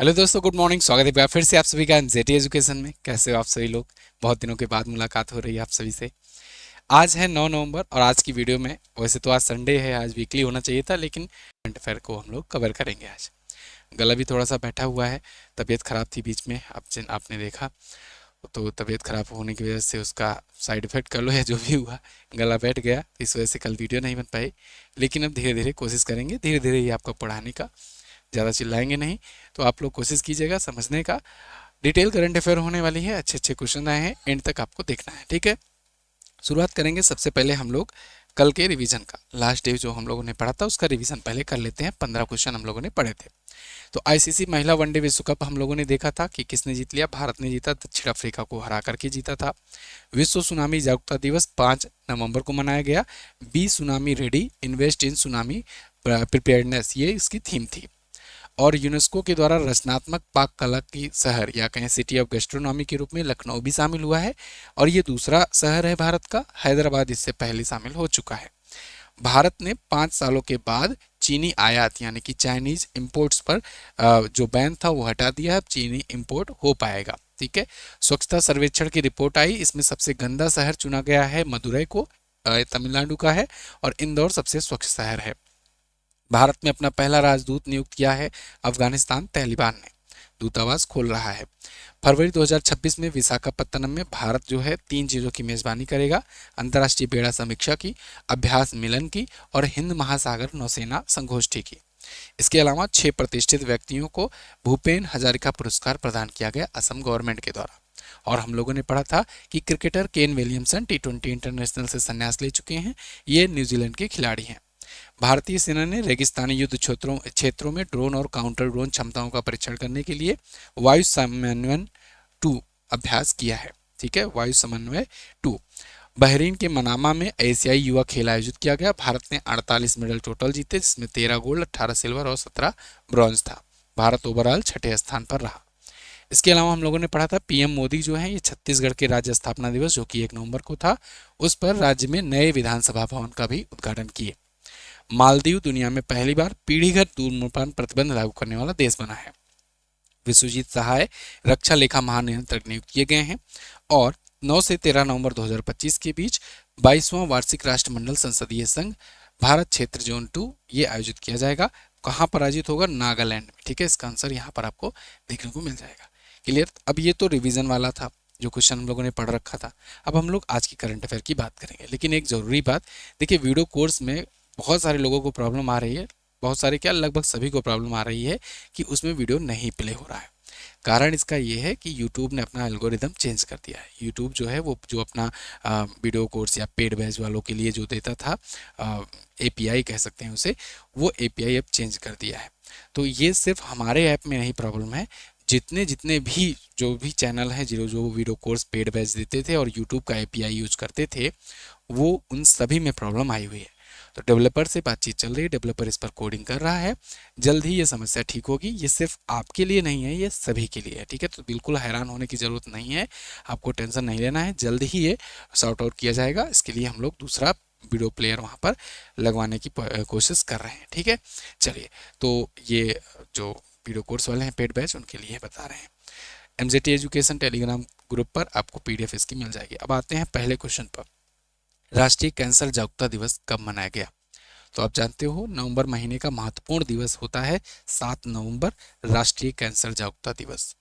Hello दोस्तों, good morning. स्वागत है एक बार फिर से आप सभी का एनजेटी एजुकेशन में। कैसे हो आप सभी लोग? बहुत दिनों के बाद मुलाकात हो रही है आप सभी से। आज है 9 नवंबर और आज की वीडियो में, वैसे तो आज संडे है, आज वीकली होना चाहिए था, लेकिन करंट अफेयर को हम लोग कवर करेंगे आज। गला भी थोड़ा सा बैठा हुआ है, तबीयत खराब थी बीच में, आपने देखा। तो तबीयत खराब होने की वजह से उसका साइड इफेक्ट कर लो या जो भी हुआ, गला बैठ गया, इस वजह से कल वीडियो नहीं बन पाई। लेकिन अब धीरे धीरे कोशिश करेंगे, धीरे धीरे ये आपको पढ़ाने का। ज़्यादा चिल्लाएंगे नहीं, तो आप लोग कोशिश कीजिएगा समझने का। डिटेल करंट अफेयर होने वाली है, अच्छे अच्छे क्वेश्चन आए हैं, एंड तक आपको देखना है, ठीक है। शुरुआत करेंगे सबसे पहले हम लोग कल के रिवीजन का। लास्ट डे जो हम लोगों ने पढ़ा था उसका रिवीजन पहले कर लेते हैं। 15 क्वेश्चन हम लोगों ने पढ़े थे। तो आईसीसी महिला वनडे विश्व कप हम लोगों ने देखा था कि किसने जीत लिया। भारत ने जीता, दक्षिण अफ्रीका को हरा करके जीता था। विश्व सुनामी जागरूकता दिवस 5 नवंबर को मनाया गया। Be tsunami ready, invest in tsunami preparedness, ये इसकी थीम थी। और यूनेस्को के द्वारा रचनात्मक पाक कला की शहर या कहें सिटी ऑफ गैस्ट्रोनॉमी के रूप में लखनऊ भी शामिल हुआ है। और ये दूसरा शहर है भारत का। हैदराबाद इससे पहले शामिल हो चुका है। भारत ने 5 सालों के बाद चीनी आयात यानी कि चाइनीज इंपोर्ट्स पर जो बैन था वो हटा दिया है। अब चीनी इंपोर्ट हो पाएगा, ठीक है। स्वच्छता सर्वेक्षण की रिपोर्ट आई, इसमें सबसे गंदा शहर चुना गया है मदुरई को, तमिलनाडु का है। और इंदौर सबसे स्वच्छ शहर है। भारत में अपना पहला राजदूत नियुक्त किया है अफगानिस्तान तालिबान ने। दूतावास खोल रहा है। फरवरी 2026 में विशाखापत्तनम में भारत जो है 3 चीज़ों की मेज़बानी करेगा। अंतर्राष्ट्रीय बेड़ा समीक्षा की, अभ्यास मिलन की और हिंद महासागर नौसेना संगोष्ठी की। इसके अलावा 6 प्रतिष्ठित व्यक्तियों को भूपेन हजारिका पुरस्कार प्रदान किया गया असम गवर्नमेंट के द्वारा। और हम लोगों ने पढ़ा था कि cricketer Kane Williamson T20 international से संन्यास ले चुके हैं। ये न्यूजीलैंड के खिलाड़ी हैं। भारतीय सेना ने रेगिस्तानी युद्ध क्षेत्रों में ड्रोन और काउंटर ड्रोन क्षमताओं का परीक्षण करने के लिए वायु समन्वय 2 अभ्यास किया है, ठीक है। वायु समन्वय 2। बहरीन के मनामा में एशियाई युवा खेल आयोजित किया गया। भारत ने 48 मेडल टोटल जीते, जिसमें 13 गोल्ड, 18 सिल्वर और 17 ब्रॉन्ज था। भारत ओवरऑल 6ठे स्थान पर रहा। इसके अलावा हम लोगों ने पढ़ा था पीएम मोदी जो है ये छत्तीसगढ़ के राज्य स्थापना दिवस जो कि 1 नवंबर को था, उस पर राज्य में नए विधानसभा भवन का भी उद्घाटन किए। मालदीव दुनिया में पहली बार पीढ़ीगत धूम्रपान प्रतिबंध लागू करने वाला देश बना है। विश्वजीत सहाय रक्षा लेखा महानियंत्रक नियुक्त किए गए हैं। और 9 से 13 नवंबर 2025 के बीच 22वां वार्षिक राष्ट्रमंडल संसदीय संघ भारत क्षेत्र जोन 2 ये आयोजित किया जाएगा। कहाँ पर आयोजित होगा? नागालैंड में, ठीक है। इसका आंसर यहाँ पर आपको देखने को मिल जाएगा। क्लियर? अब ये तो रिवीजन वाला था, जो क्वेश्चन हम लोगों ने पढ़ रखा था। अब हम लोग आज की करंट अफेयर की बात करेंगे, लेकिन एक ज़रूरी बात, देखिए वीडियो कोर्स में बहुत सारे लोगों को प्रॉब्लम आ रही है। बहुत सारे क्या, लगभग सभी को प्रॉब्लम आ रही है कि उसमें वीडियो नहीं प्ले हो रहा है। कारण इसका ये है कि YouTube ने अपना एल्गोरिदम चेंज कर दिया है। YouTube जो है वो जो अपना वीडियो कोर्स या पेड बैच वालों के लिए जो देता था, API कह सकते हैं उसे, वो API अब चेंज कर दिया है। तो ये सिर्फ हमारे ऐप में नहीं प्रॉब्लम है, जितने जितने भी जो भी चैनल हैं जो जो वीडियो कोर्स पेड बैच देते थे और YouTube का API यूज करते थे, वो उन सभी में प्रॉब्लम आई हुई है। तो डेवलपर से बातचीत चल रही है, डेवलपर इस पर कोडिंग कर रहा है। जल्द ही ये समस्या ठीक होगी। ये सिर्फ आपके लिए नहीं है, ये सभी के लिए है, ठीक है। तो बिल्कुल हैरान होने की ज़रूरत नहीं है, आपको टेंशन नहीं लेना है। जल्द ही ये सॉर्ट आउट किया जाएगा। इसके लिए हम लोग दूसरा वीडियो प्लेयर वहाँ पर लगवाने की कोशिश कर रहे हैं, ठीक है। चलिए, तो ये जो वीडियो कोर्स वाले हैं पेड बैच, उनके लिए बता रहे हैं। MJT एजुकेशन टेलीग्राम ग्रुप पर आपको PDF इसकी मिल जाएगी। अब आते हैं पहले क्वेश्चन पर। राष्ट्रीय कैंसर जागरूकता दिवस कब मनाया गया? तो आप जानते हो नवंबर महीने का महत्वपूर्ण दिवस होता है 7 नवंबर, राष्ट्रीय कैंसर जागरूकता दिवस।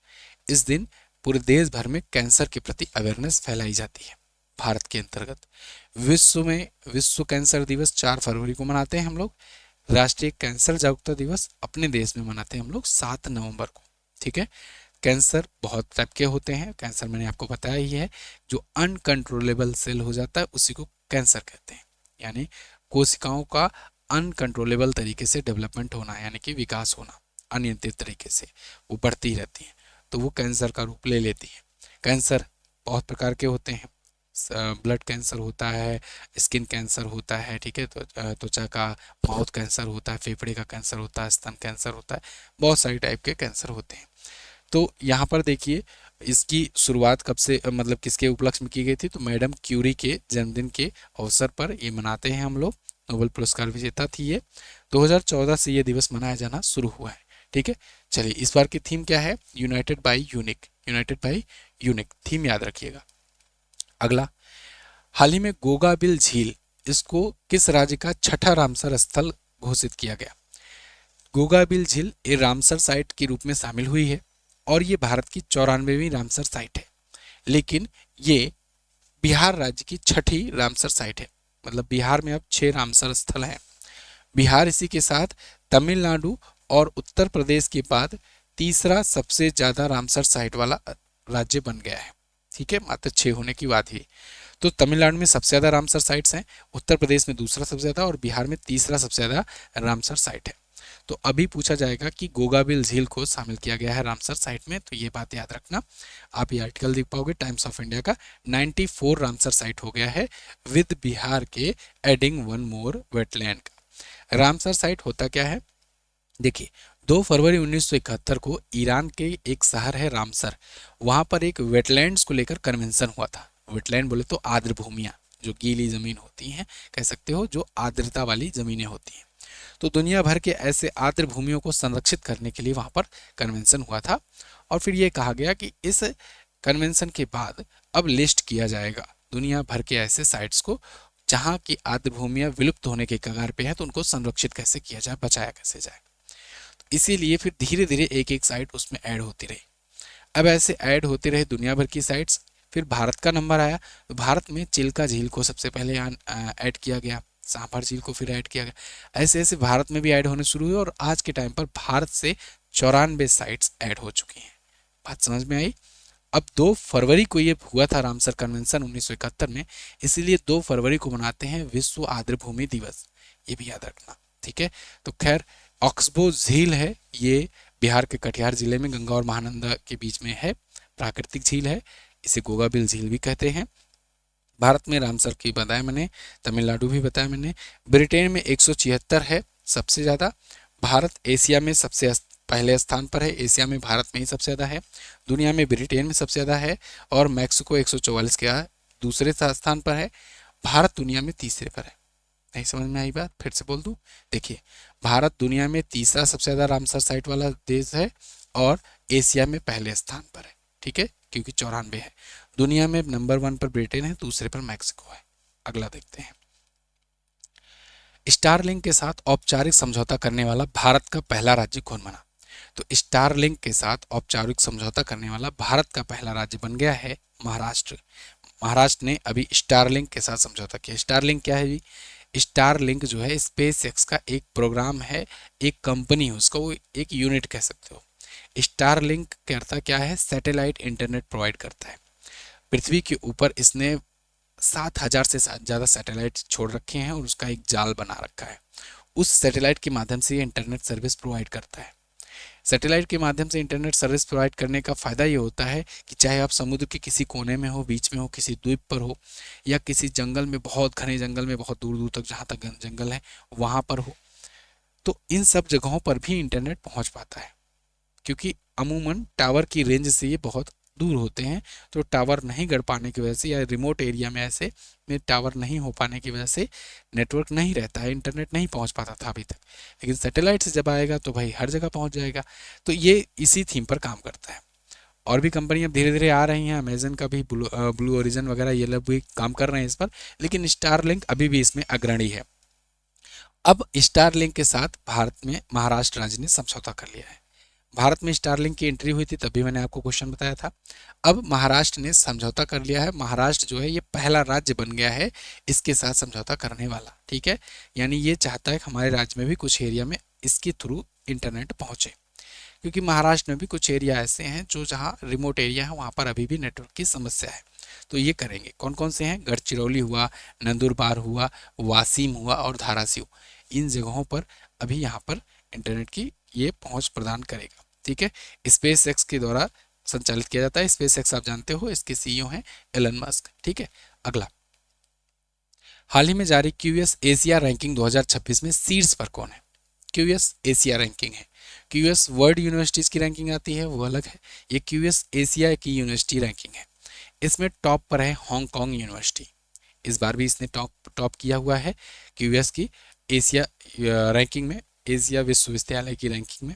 इस दिन पूरे देश भर में कैंसर के प्रति अवेयरनेस फैलाई जाती है। भारत के अंतर्गत विश्व कैंसर दिवस 4 फरवरी को मनाते हैं हम लोग। राष्ट्रीय कैंसर जागरूकता दिवस अपने देश में मनाते हैं हम लोग 7 नवंबर को, ठीक है। कैंसर बहुत टाइप के होते हैं। कैंसर मैंने आपको बताया ही है, जो अनकंट्रोलेबल सेल हो जाता है उसी को कैंसर कहते हैं। यानी कोशिकाओं का अनकंट्रोलेबल तरीके से डेवलपमेंट होना, यानी कि विकास होना अनियंत्रित तरीके से, वो बढ़ती रहती हैं, तो वो कैंसर का रूप ले लेती हैं। कैंसर बहुत प्रकार के होते हैं। ब्लड कैंसर होता है, स्किन कैंसर होता है, ठीक है, तो त्वचा का, माउथ कैंसर होता है, फेफड़े का कैंसर होता है, स्तन कैंसर होता है, बहुत सारी टाइप के कैंसर होते हैं। तो यहाँ पर देखिए इसकी शुरुआत कब से, मतलब किसके उपलक्ष्य में की गई थी? तो मैडम क्यूरी के जन्मदिन के अवसर पर ये मनाते हैं हम लोग। नोबेल पुरस्कार विजेता थी ये। 2014 से ये दिवस मनाया जाना शुरू हुआ है, ठीक है, चलिए इस बार की थीम क्या है? United by unique, united by unique theme याद रखिएगा। अगला, हाल ही में गोगाबिल झील, इसको किस राज्य का छठा रामसर स्थल घोषित किया गया? गोगाबिल झील ये रामसर साइट के रूप में शामिल हुई है और ये भारत की 94वीं रामसर साइट है, लेकिन ये बिहार राज्य की छठी रामसर साइट है। मतलब बिहार में अब 6 रामसर स्थल हैं। बिहार इसी के साथ तमिलनाडु और उत्तर प्रदेश के बाद तीसरा सबसे ज्यादा रामसर साइट वाला राज्य बन गया है। ठीक है, मात्र 6 होने की बात ही। तो तमिलनाडु में सबसे ज्यादा रामसर साइट्स हैं, उत्तर प्रदेश में दूसरा सबसे ज्यादा और बिहार में तीसरा सबसे ज्यादा रामसर साइट है। तो अभी पूछा जाएगा कि गोगाबिल झील को शामिल किया गया है रामसर साइट में, तो ये बात याद रखना। आप ये आर्टिकल देख पाओगे टाइम्स ऑफ इंडिया का, 94 रामसर साइट हो गया है विद बिहार के एडिंग वन मोर वेटलैंड का। रामसर साइट होता क्या है? देखिए, 2 फरवरी 1971 को ईरान के एक शहर है रामसर, वहां पर एक वेटलैंड्स को लेकर कन्वेंशन हुआ था। वेटलैंड बोले तो आर्द्र भूमियां, जो गीली जमीन होती हैं, कह सकते हो जो आर्द्रता वाली जमीनें होती हैं। तो दुनिया भर के ऐसे आर्द्र भूमियों को संरक्षित करने के लिए वहां पर कन्वेंशन हुआ था और फिर ये कहा गया कि इस कन्वेंशन के बाद अब लिस्ट किया जाएगा दुनिया भर के ऐसे साइट्स को जहां की आर्द्र भूमियां विलुप्त होने के कगार पे है, तो उनको संरक्षित कैसे किया जाए, बचाया कैसे जाए। इसीलिए फिर धीरे धीरे एक एक साइट उसमें ऐड होती रही। अब ऐसे ऐड होते रहे दुनिया भर की साइट्स। फिर भारत का नंबर आया, तो भारत में चिल्का झील को सबसे पहले ऐड किया गया, सांभर झील को फिर ऐड किया गया। ऐसे ऐसे भारत में भी ऐड होने शुरू हुए और आज के टाइम पर भारत से 94 साइट्स ऐड हो चुकी हैं। बात समझ में आई? अब 2 फरवरी को ये हुआ था रामसर कन्वेंशन 1971 में, इसीलिए 2 फरवरी को मनाते हैं विश्व आर्द्र भूमि दिवस, ये भी याद रखना। ठीक है, तो खैर ऑक्सबो झील है, ये बिहार के कटिहार जिले में गंगा और महानंदा के बीच में है, प्राकृतिक झील है, इसे गोगाबिल झील भी कहते हैं। भारत में रामसर की बताया मैंने, तमिलनाडु भी बताया मैंने। ब्रिटेन में 176 है सबसे ज़्यादा। भारत एशिया में सबसे पहले स्थान पर है, एशिया में भारत में ही सबसे ज़्यादा है। दुनिया में ब्रिटेन में सबसे ज़्यादा है और मैक्सिको 144 के दूसरे स्थान पर है। भारत दुनिया में तीसरे पर है। नहीं समझ में आई बात? फिर से बोल दूं, देखिए, भारत दुनिया में तीसरा सबसे ज़्यादा रामसर साइट वाला देश है और एशिया में पहले स्थान पर है। ठीक है, क्योंकि 94 है। दुनिया में नंबर 1 पर ब्रिटेन है, दूसरे पर मैक्सिको है। अगला देखते हैं, स्टारलिंक के साथ औपचारिक समझौता करने वाला भारत का पहला राज्य कौन बना? तो स्टारलिंक के साथ औपचारिक समझौता करने वाला भारत का पहला राज्य बन गया है महाराष्ट्र। महाराष्ट्र ने अभी स्टारलिंक के साथ समझौता किया। स्टारलिंक क्या है जी? स्टारलिंक जो है स्पेस एक्स का एक प्रोग्राम है, एक कंपनी है, उसका वो एक यूनिट कह सकते हो। स्टारलिंक करता क्या है? सैटेलाइट इंटरनेट प्रोवाइड करता है। पृथ्वी के ऊपर इसने 7,000 से ज़्यादा सैटेलाइट छोड़ रखे हैं और उसका एक जाल बना रखा है। उस सैटेलाइट के माध्यम से ये इंटरनेट सर्विस प्रोवाइड करता है। सैटेलाइट के माध्यम से इंटरनेट सर्विस प्रोवाइड करने का फ़ायदा ये होता है कि चाहे आप समुद्र के किसी कोने में हो, बीच में हो, किसी द्वीप पर हो, या किसी जंगल में, बहुत घने जंगल में, बहुत दूर दूर तक जहाँ तक जंगल है वहाँ पर हो, तो इन सब जगहों पर भी इंटरनेट पहुँच पाता है। क्योंकि अमूमन टावर की रेंज से ये बहुत दूर होते हैं, तो टावर नहीं गढ़ पाने की वजह से या रिमोट एरिया में ऐसे में टावर नहीं हो पाने की वजह से नेटवर्क नहीं रहता है, इंटरनेट नहीं पहुंच पाता था अभी तक। लेकिन सैटेलाइट से जब आएगा तो भाई हर जगह पहुंच जाएगा। तो ये इसी थीम पर काम करता है। और भी कंपनियां धीरे धीरे आ रही हैं, अमेजन का भी ब्लू ओरिजन वगैरह ये लोग भी काम कर रहे हैं इस पर, लेकिन स्टारलिंक अभी भी इसमें अग्रणी है। अब स्टारलिंक के साथ भारत में महाराष्ट्र राज्य ने समझौता कर लिया है। भारत में स्टारलिंक की एंट्री हुई थी तभी मैंने आपको क्वेश्चन बताया था। अब महाराष्ट्र ने समझौता कर लिया है। महाराष्ट्र जो है ये पहला राज्य बन गया है इसके साथ समझौता करने वाला। ठीक है, यानी ये चाहता है कि हमारे राज्य में भी कुछ एरिया में इसके थ्रू इंटरनेट पहुंचे, क्योंकि महाराष्ट्र में भी कुछ एरिया ऐसे हैं जो जहाँ रिमोट एरिया है वहाँ पर अभी भी नेटवर्क की समस्या है। तो ये करेंगे। कौन कौन से हैं? गढ़चिरौली हुआ, नंदुरबार हुआ, वासीम हुआ और धाराशिव। इन जगहों पर अभी यहाँ पर इंटरनेट की ये पहुंच प्रदान करेगा। ठीक है, स्पेस एक्स के द्वारा संचालित किया जाता है। स्पेस एक्स आप जानते हो, इसके सीईओ हैं एलन मस्क। ठीक है, अगला, हाल ही में जारी क्यूएस एशिया रैंकिंग 2026 में शीर्ष पर कौन है? क्यूएस एशिया रैंकिंग है। क्यूएस वर्ल्ड यूनिवर्सिटीज की रैंकिंग आती है, वो अलग है। ये क्यूएस एशिया की यूनिवर्सिटी रैंकिंग है। इसमें टॉप पर है हांगकांग यूनिवर्सिटी। इस बार भी इसने टॉप किया हुआ है क्यूएस की एशिया रैंकिंग में, एशिया विश्वविद्यालय की रैंकिंग में।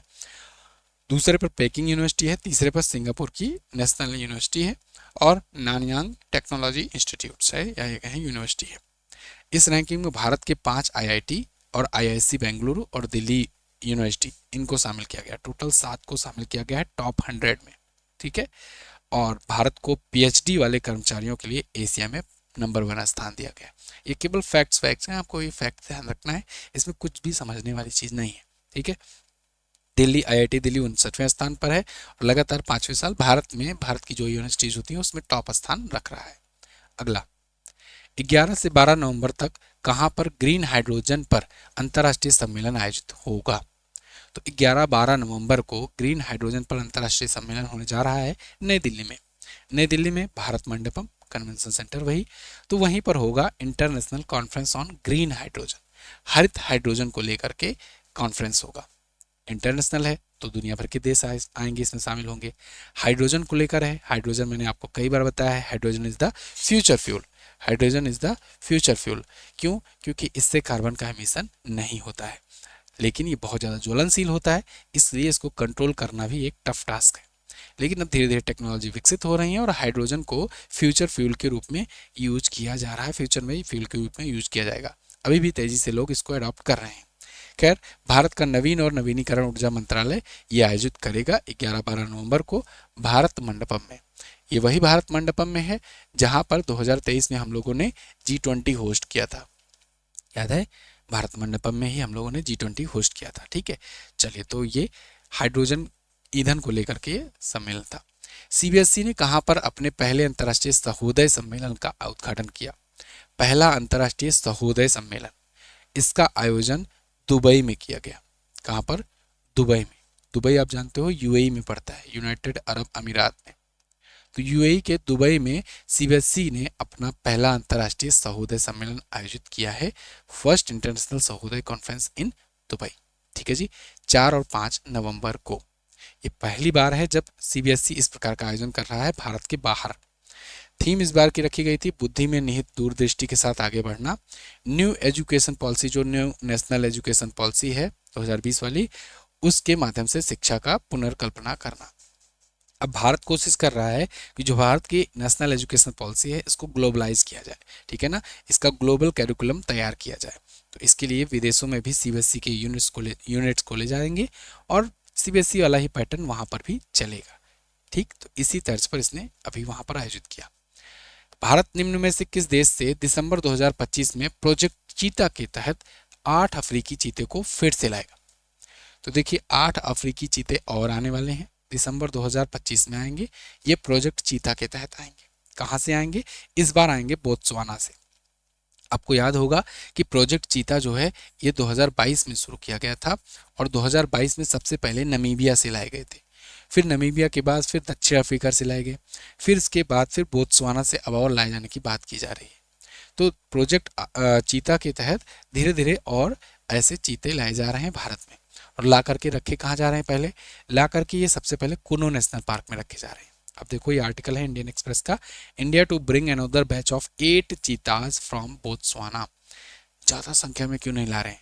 दूसरे पर पेकिंग यूनिवर्सिटी है, तीसरे पर सिंगापुर की नेशनल यूनिवर्सिटी है और नानयांग टेक्नोलॉजी इंस्टीट्यूट है या ये कहें यूनिवर्सिटी है। इस रैंकिंग में भारत के 5 आईआईटी और आईआईएससी बेंगलुरु और दिल्ली यूनिवर्सिटी इनको शामिल किया गया। टोटल 7 को शामिल किया गया है टॉप 100 में। ठीक है। और भारत को पीएचडी वाले कर्मचारियों के लिए एशिया में नंबर 1 स्थान दिया गया। ये केवल फैक्ट्स हैं, आपको ये फैक्ट ध्यान रखना है, इसमें कुछ भी समझने वाली चीज़ नहीं है। ठीक है। दिल्ली आईआईटी दिल्ली 59वें स्थान पर है और लगातार 5वें साल भारत की जो यूनिवर्सिटीज होती हैं उसमें टॉप स्थान रख रहा है। अगला 11 से 12 नवंबर तक कहां पर ग्रीन हाइड्रोजन पर अंतर्राष्ट्रीय सम्मेलन आयोजित होगा? तो 11-12 नवंबर को ग्रीन हाइड्रोजन पर अंतर्राष्ट्रीय सम्मेलन होने जा रहा है नई दिल्ली में। नई दिल्ली में भारत मंडपम कन्वेंशन सेंटर वही, तो वहीं पर होगा international conference on green hydrogen. हरित हाइड्रोजन को लेकर के कॉन्फ्रेंस होगा। इंटरनेशनल है तो दुनिया भर के देश आएंगे, इसमें शामिल होंगे। हाइड्रोजन को लेकर है, हाइड्रोजन मैंने आपको कई बार बताया है, hydrogen is the future fuel. Hydrogen is the future fuel क्यों? क्योंकि इससे कार्बन का एमिशन नहीं होता है, लेकिन ये बहुत ज़्यादा ज्वलनशील होता है, इसलिए इसको कंट्रोल करना भी एक टफ टास्क है। लेकिन अब धीरे धीरे टेक्नोलॉजी विकसित हो रही है और हाइड्रोजन को फ्यूचर फ्यूल के रूप में यूज किया जा रहा है, फ्यूचर में फ्यूल के रूप में यूज किया जाएगा। अभी भी तेजी से लोग इसको अडॉप्ट कर रहे हैं। खैर, भारत का नवीन और नवीनीकरण ऊर्जा मंत्रालय ये आयोजित करेगा 11-12 नवंबर को भारत मंडपम में। ये वही भारत मंडपम में है जहां पर 2023 में हम लोगों ने G20 होस्ट किया था। याद है, भारत मंडपम में ही हम लोगों ने G20 होस्ट किया था। ठीक है। चलिए, तो ये हाइड्रोजन ईंधन को लेकर के सम्मेलन था। सीबीएसई ने कहां पर अपने पहले अंतर्राष्ट्रीय सहोदय सम्मेलन का उद्घाटन किया? पहला अंतर्राष्ट्रीय सहोदय सम्मेलन, इसका आयोजन दुबई में किया गया। कहां पर? दुबई में। दुबई आप जानते हो यूएई में पड़ता है, यूनाइटेड अरब अमीरात में। तो यूएई के दुबई में सीबीएसई ने अपना पहला अंतर्राष्ट्रीय सहोदय सम्मेलन आयोजित किया है, first international Sahodaya conference in Dubai. ठीक है जी, 4 और 5 नवंबर को। ये पहली बार है जब सीबीएसई इस प्रकार का आयोजन कर रहा है भारत के बाहर। थीम इस बार की रखी गई थी बुद्धि में निहित दूरदृष्टि के साथ आगे बढ़ना। न्यू एजुकेशन पॉलिसी, जो न्यू नेशनल एजुकेशन पॉलिसी है 2020 वाली, उसके माध्यम से शिक्षा का पुनर्कल्पना करना। अब भारत कोशिश कर रहा है कि जो भारत की नेशनल एजुकेशन पॉलिसी है इसको ग्लोबलाइज किया जाए। ठीक है ना, इसका ग्लोबल कैरिकुलम तैयार किया जाए। तो इसके लिए विदेशों में भी सीबीएसई के यूनिट्स खोले जाएंगे और सीबीएसई वाला ही पैटर्न वहाँ पर भी चलेगा। ठीक, तो इसी तर्ज पर इसने अभी वहाँ पर आयोजित किया। भारत निम्न में से किस देश से दिसंबर 2025 में प्रोजेक्ट चीता के तहत 8 अफ्रीकी चीते को फिर से लाएगा? तो देखिए, 8 अफ्रीकी चीते और आने वाले हैं, दिसंबर 2025 में आएंगे। ये प्रोजेक्ट चीता के तहत आएंगे। कहाँ से आएंगे? इस बार आएंगे बोत्सवाना से। आपको याद होगा कि प्रोजेक्ट चीता जो है ये 2022 में शुरू किया गया था और 2022 में सबसे पहले नमीबिया से लाए गए थे, फिर नमीबिया के बाद फिर दक्षिण अफ्रीका से लाए गए, फिर इसके बाद फिर बोत्सवाना से अब और लाए जाने की बात की जा रही है। तो प्रोजेक्ट चीता के तहत धीरे धीरे और ऐसे चीते लाए जा रहे हैं भारत में। और ला करके रखे कहाँ जा रहे हैं? पहले ला करके ये सबसे पहले कुनो नेशनल पार्क में रखे जा रहे हैं। अब देखो, ये आर्टिकल है इंडियन एक्सप्रेस का, India to bring another batch of 8 cheetahs from Botswana. ज़्यादा संख्या में क्यों नहीं ला रहे हैं?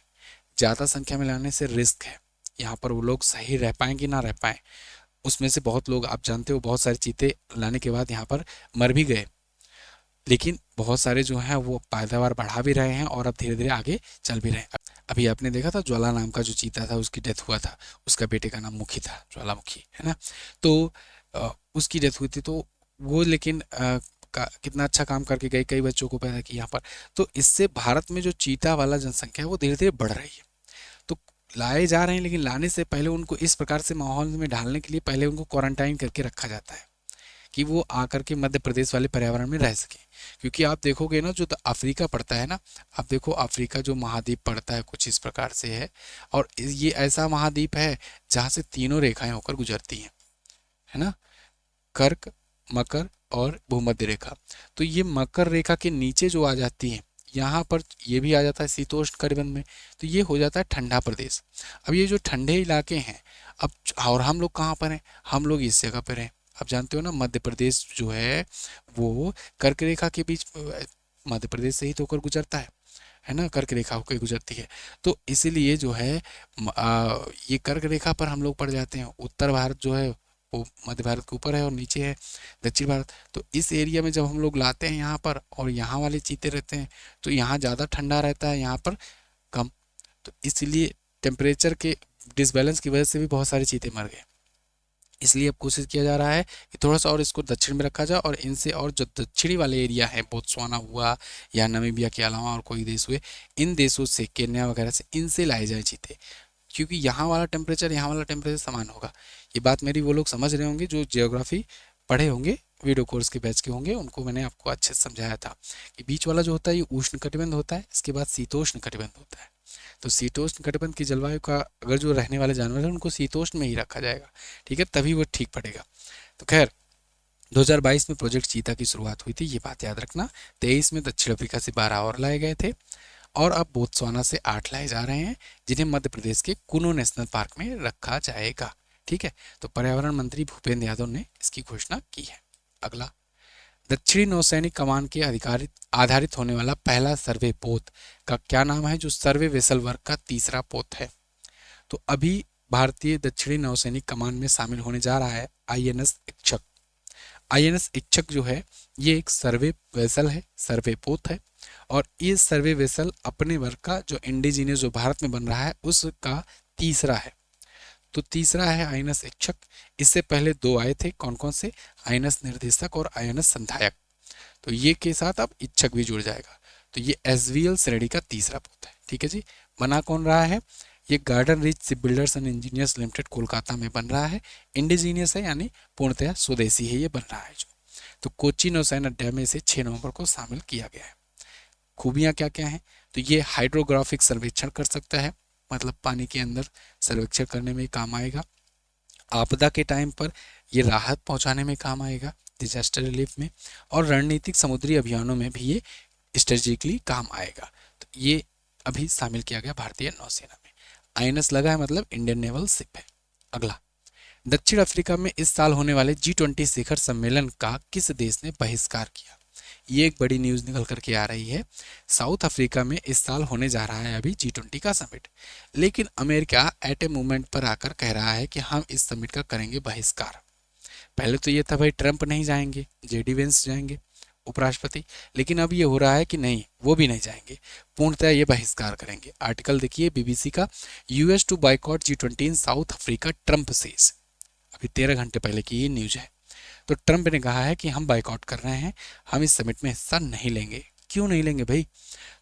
ज़्यादा संख्या में लाने से रिस्क है, यहाँ पर वो लोग सही रह पाएँ कि ना रह पाएँ। उसमें से बहुत लोग, आप जानते हो, बहुत सारे चीते लाने के बाद यहाँ पर मर भी गए, लेकिन बहुत सारे जो हैं वो पैदावार बढ़ा भी रहे हैं और अब धीरे धीरे आगे चल भी रहे हैं। अभी आपने देखा था ज्वाला नाम का जो चीता था उसकी डेथ हुआ था, उसका बेटे का नाम मुखी था, ज्वालामुखी, है ना। तो उसकी डेथ हुई थी, तो वो लेकिन कितना अच्छा काम करके गई, कई बच्चों को पैदा किया यहाँ पर। तो इससे भारत में जो चीता वाला जनसंख्या है वो धीरे धीरे बढ़ रही है। तो लाए जा रहे हैं, लेकिन लाने से पहले उनको इस प्रकार से माहौल में डालने के लिए पहले उनको क्वारंटाइन करके रखा जाता है कि वो आकर के मध्य प्रदेश वाले पर्यावरण में रह सके। क्योंकि आप देखोगे ना, जो अफ्रीका पड़ता है ना, आप देखो अफ्रीका जो महाद्वीप पड़ता है कुछ इस प्रकार से है, और ये ऐसा महाद्वीप है जहाँ से तीनों रेखाएं होकर गुजरती हैं, है ना, कर्क, मकर और भूमध्य रेखा। तो ये मकर रेखा के नीचे जो आ जाती है, यहाँ पर ये भी आ जाता है शीतोष्ण कटिबंध में, तो ये हो जाता है ठंडा प्रदेश। अब ये जो ठंडे इलाके हैं, अब और हम लोग कहाँ पर हैं? हम लोग इस जगह पर हैं। आप जानते हो ना, मध्य प्रदेश जो है वो कर्क रेखा के बीच, मध्य प्रदेश से ही तो होकर गुजरता है है ना, कर्क रेखा होकर गुजरती है। तो इसीलिए जो है ये कर्क रेखा पर हम लोग पड़ जाते हैं। उत्तर भारत जो है वो मध्य भारत के ऊपर है और नीचे है दक्षिण भारत। तो इस एरिया में जब हम लोग लाते हैं यहाँ पर, और यहाँ वाले चीते रहते हैं, तो यहाँ ज़्यादा ठंडा रहता है, यहाँ पर कम। तो इसलिए टेम्परेचर के डिसबैलेंस की वजह से भी बहुत सारे चीते मर गए। इसलिए अब कोशिश किया जा रहा है कि थोड़ा सा और इसको दक्षिण में रखा जाए, और इनसे और जो दक्षिणी वाले एरिया है, बोत्सवाना हुआ या नामीबिया के अलावा और कोई देश हुए, इन देशों से, केन्या वगैरह से, इनसे लाए जाए चीते, क्योंकि यहाँ वाला टेम्परेचर यहाँ वाला टेम्परेचर समान होगा। ये बात मेरी वो लोग समझ रहे होंगे जो जियोग्राफी पढ़े होंगे, वीडियो कोर्स के बैच के होंगे, उनको मैंने आपको अच्छे से समझाया था कि बीच वाला जो होता है ये उष्ण कटिबंध होता है, इसके बाद शीतोष्ण कटिबंध होता है। तो शीतोष्ण कटिबंध की जलवायु का अगर जो रहने वाले जानवर हैं उनको शीतोष्ण में ही रखा जाएगा, ठीक है, तभी वो ठीक पड़ेगा। तो खैर 2022 में प्रोजेक्ट चीता की शुरुआत हुई थी, ये बात याद रखना। 23 में दक्षिण अफ्रीका से 12 और लाए गए थे, और अब बोत्सवाना से 8 लाए जा रहे हैं, जिन्हें मध्य प्रदेश के कुनो नेशनल पार्क में रखा जाएगा। ठीक है, तो पर्यावरण मंत्री भूपेंद्र यादव ने इसकी घोषणा की है। अगला, दक्षिणी नौसैनिक कमान के अधिकारित आधारित होने वाला पहला सर्वे पोत का क्या नाम है, जो सर्वे वेसल वर्ग का तीसरा पोत है। तो अभी भारतीय दक्षिणी नौसैनिक कमान में शामिल होने जा रहा है आईएनएस इच्छक। आईएनएस इच्छक जो है ये एक सर्वे वेसल है, सर्वे पोत है, और ये सर्वे वेसल अपने वर्ग का जो इंडिजीनियस जो भारत में बन रहा है उसका तीसरा है। तो तीसरा है आईएनएस इच्छक। इससे पहले 2 आए थे, कौन कौन से, आईएनएस निर्देशक और आईएनएस संधायक। तो ये के साथ अब इच्छक भी जुड़ जाएगा। तो ये एसवीएल श्रेणी का तीसरा पोत है। ठीक है जी, बना कौन रहा है, ये garden rich ship builders and engineers limited Kolkata में बन रहा है। इंडिजीनियस है, यानी पूर्णतः स्वदेशी है, ये बन रहा है जो। तो कोची नौसैन अड्डा में इसे 6 नवंबर को शामिल किया गया है। खूबियाँ क्या क्या हैं, तो ये हाइड्रोग्राफिक सर्वेक्षण कर सकता है, मतलब पानी के अंदर सर्वेक्षण करने में काम आएगा। आपदा के टाइम पर ये राहत पहुंचाने में काम आएगा, डिजास्टर रिलीफ में, और रणनीतिक समुद्री अभियानों में भी ये स्ट्रेटेजिकली काम आएगा। तो ये अभी शामिल किया गया भारतीय नौसेना में। आईएनएस लगा है मतलब इंडियन नेवल शिप है। अगला, दक्षिण अफ्रीका में इस साल होने वाले G20 शिखर सम्मेलन का किस देश ने बहिष्कार किया। ये एक बड़ी न्यूज़ निकल करके आ रही है। साउथ अफ्रीका में इस साल होने जा रहा है अभी G20 का समिट, लेकिन अमेरिका एट ए मोमेंट पर आकर कह रहा है कि हम इस समिट का करेंगे बहिष्कार। पहले तो ये था भाई ट्रंप नहीं जाएंगे, जेडी वेंस जाएंगे उपराष्ट्रपति, लेकिन अब ये हो रहा है कि नहीं, वो भी नहीं जाएंगे, पूर्णतः ये बहिष्कार करेंगे। आर्टिकल देखिए बीबीसी का, US to boycott G20 in South Africa, Trump says. अभी 13 घंटे पहले की ये न्यूज है। तो ट्रंप ने कहा है कि हम बाइकआउट कर रहे हैं, हम इस समिट में हिस्सा नहीं लेंगे। क्यों नहीं लेंगे भाई,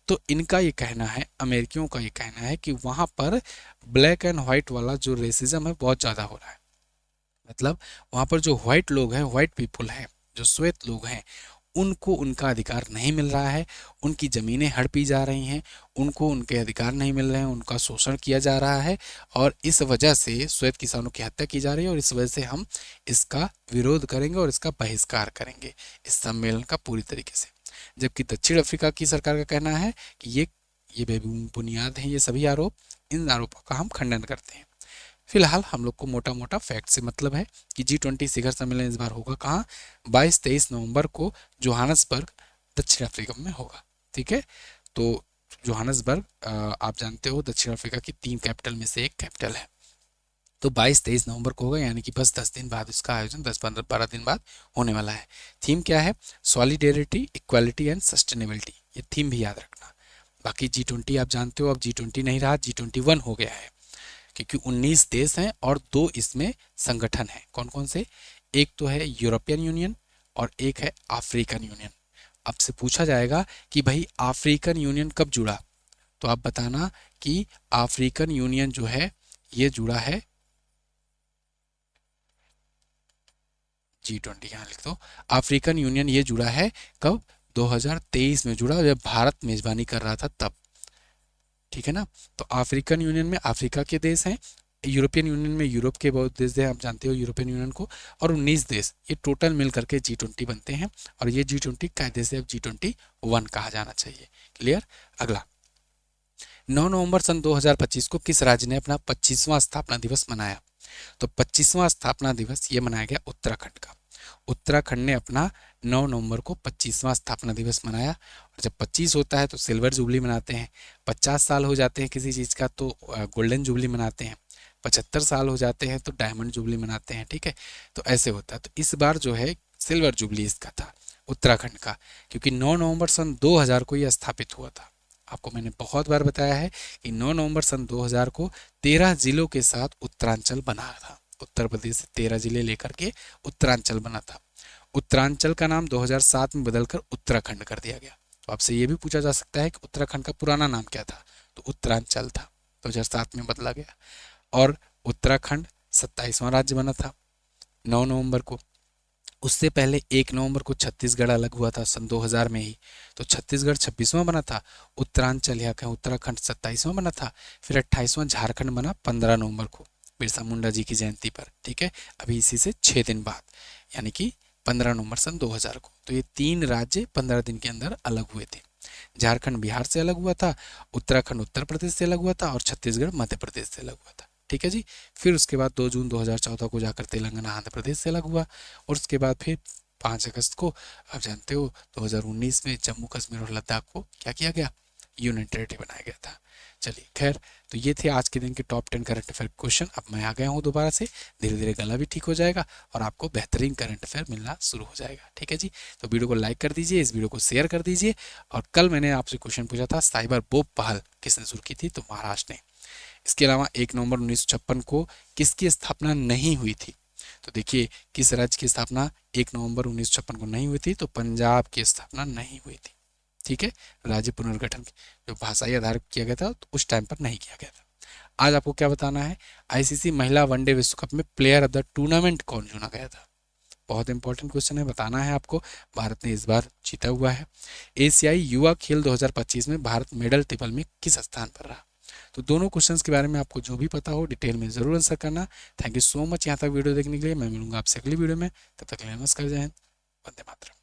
तो इनका ये कहना है, अमेरिकियों का ये कहना है कि वहाँ पर ब्लैक एंड व्हाइट वाला जो रेसिज्म है बहुत ज़्यादा हो रहा है। मतलब वहाँ पर जो व्हाइट लोग हैं, व्हाइट पीपुल हैं, जो श्वेत लोग हैं, उनको उनका अधिकार नहीं मिल रहा है, उनकी ज़मीनें हड़पी जा रही हैं, उनको उनके अधिकार नहीं मिल रहे हैं, उनका शोषण किया जा रहा है, और इस वजह से श्वेत किसानों की हत्या की जा रही है, और इस वजह से हम इसका विरोध करेंगे और इसका बहिष्कार करेंगे, इस सम्मेलन का पूरी तरीके से। जबकि दक्षिण अफ्रीका की सरकार का कहना है कि ये बेबुनियाद हैं ये सभी आरोप, इन आरोपों का हम खंडन करते हैं। फिलहाल हम लोग को मोटा मोटा फैक्ट से मतलब है कि G20 शिखर सम्मेलन इस बार होगा कहाँ, 22-23 नवंबर को जोहानसबर्ग दक्षिण अफ्रीका में होगा। ठीक है, तो जोहानसबर्ग आप जानते हो दक्षिण अफ्रीका की 3 कैपिटल में से एक कैपिटल है। तो 22-23 नवंबर को होगा, यानी कि बस 10 दिन बाद इसका आयोजन, 10-12 दिन बाद होने वाला है। थीम क्या है, सॉलिडेरिटी, इक्वालिटी एंड सस्टेनेबिलिटी, ये थीम भी याद रखना। बाकी G20 आप जानते हो अब G20 नहीं रहा, G21 हो गया है, क्योंकि 19 देश हैं और 2 इसमें संगठन हैं। कौन कौन से, एक तो है यूरोपियन यूनियन और एक है अफ्रीकन यूनियन। आपसे पूछा जाएगा कि भाई अफ्रीकन यूनियन कब जुड़ा, तो आप बताना कि अफ्रीकन यूनियन जो है ये जुड़ा है G20, यहाँ लिख दो, अफ्रीकन यूनियन ये जुड़ा है कब, 2023 में जुड़ा, जब भारत मेजबानी कर रहा था तब। ठीक है ना, तो अफ्रीकन यूनियन में अफ्रीका के देश हैं, यूरोपियन यूनियन में यूरोप के बहुत देश हैं, आप जानते हो यूरोपियन यूनियन को, और 19 देश, ये टोटल मिल करके G20 बनते हैं, और ये G20 कायदे से अब G21 कहा जाना चाहिए। क्लियर। अगला, 9 नवंबर सन 2025 को किस राज्य ने अपना 25वां स्थापना दिवस मनाया, तो 25वां स्थापना दिवस ये मनाया गया उत्तराखंड का। उत्तराखंड ने अपना 9 नवंबर को 25वां स्थापना दिवस मनाया। और जब 25 होता है तो सिल्वर जुबली मनाते हैं, 50 साल हो जाते हैं किसी चीज़ का तो गोल्डन जुबली मनाते हैं, 75 साल हो जाते हैं तो डायमंड जुबली मनाते हैं। ठीक है, तो ऐसे होता है। तो इस बार जो है सिल्वर जुबली इसका था उत्तराखंड का, क्योंकि 9 नवंबर सन 2000 को यह स्थापित हुआ था। आपको मैंने बहुत बार बताया है कि 9 नवंबर सन 2000 को 13 जिलों के साथ उत्तरांचल बना था। उत्तर प्रदेश से 13 जिले लेकर के उत्तरांचल बना था। उत्तरांचल का नाम 2007 में बदलकर उत्तराखंड कर दिया गया। तो आपसे ये भी पूछा जा सकता है कि उत्तराखंड का पुराना नाम क्या था, तो उत्तरांचल था, 2007 में बदला गया। और उत्तराखंड 27वां राज्य बना था 9 नवंबर को। उससे पहले 1 नवंबर को छत्तीसगढ़ अलग हुआ था सन 2000 में ही, तो छत्तीसगढ़ 26वां बना था, उत्तरांचल या कहें उत्तराखंड 27वां बना था। फिर 28वां झारखंड बना 15 नवंबर को बिरसा मुंडा जी की जयंती पर। ठीक है, अभी इसी से 6 दिन बाद यानी कि 15 नवंबर सन 2000 को। तो ये 3 राज्य 15 दिन के अंदर अलग हुए थे। झारखंड बिहार से अलग हुआ था, उत्तराखंड उत्तर प्रदेश से अलग हुआ था और छत्तीसगढ़ मध्य प्रदेश से अलग हुआ था। ठीक है जी। फिर उसके बाद 2 जून 2014 को जाकर तेलंगाना आंध्र प्रदेश से अलग हुआ और उसके बाद फिर 5 अगस्त को आप जानते हो 2019 में जम्मू कश्मीर और लद्दाख को क्या किया गया, यूनियन टेरिटरी बनाया गया था। चलिए खैर, तो ये थे आज के दिन के टॉप 10 करंट अफेयर क्वेश्चन। अब मैं आ गया हूँ दोबारा से, धीरे धीरे गला भी ठीक हो जाएगा और आपको बेहतरीन करंट अफेयर मिलना शुरू हो जाएगा। ठीक है जी, तो वीडियो को लाइक कर दीजिए, इस वीडियो को शेयर कर दीजिए। और कल मैंने आपसे क्वेश्चन पूछा था साइबर बोप पहल किसने शुरू की थी, तो महाराष्ट्र ने। इसके अलावा 1 नवंबर 1956 को किसकी स्थापना नहीं हुई थी, तो देखिए किस राज्य की स्थापना 1 नवंबर 1956 को नहीं हुई थी, तो पंजाब की स्थापना नहीं हुई थी। ठीक है, राज्य पुनर्गठन जो भाषाई आधार किया गया था तो उस टाइम पर नहीं किया गया था। आज आपको क्या बताना है, आईसीसी महिला वनडे विश्व कप में प्लेयर ऑफ द टूर्नामेंट कौन चुना गया था। बहुत इंपॉर्टेंट क्वेश्चन है, बताना है आपको। भारत ने इस बार जीता हुआ है। एशियाई युवा खेल 2025 में भारत मेडल टेबल में किस स्थान पर रहा। तो दोनों क्वेश्चंस के बारे में आपको जो भी पता हो डिटेल में जरूर आंसर करना। थैंक यू सो मच यहाँ तक वीडियो देखने के लिए। मैं मिलूंगा आपसे अगली वीडियो में, तब तक के लिए नमस्कार, जय हिंद, वंदे मातरम।